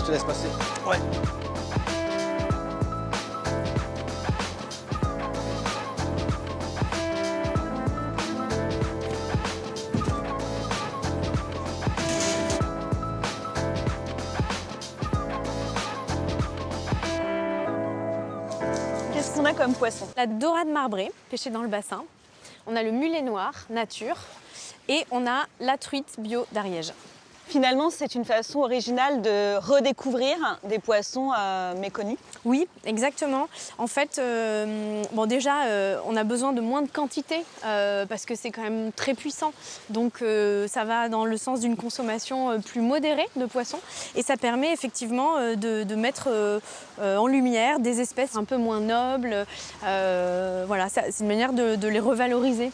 te laisse passer. Ouais. Qu'est-ce qu'on a comme poisson? La dorade marbrée, pêchée dans le bassin. On a le mulet noir, nature. Et on a la truite bio d'Ariège. Finalement, c'est une façon originale de redécouvrir des poissons méconnus. Oui, exactement. En fait, bon déjà, on a besoin de moins de quantité parce que c'est quand même très puissant. Donc ça va dans le sens d'une consommation plus modérée de poissons. Et ça permet effectivement de mettre en lumière des espèces un peu moins nobles. Voilà, c'est une manière de les revaloriser.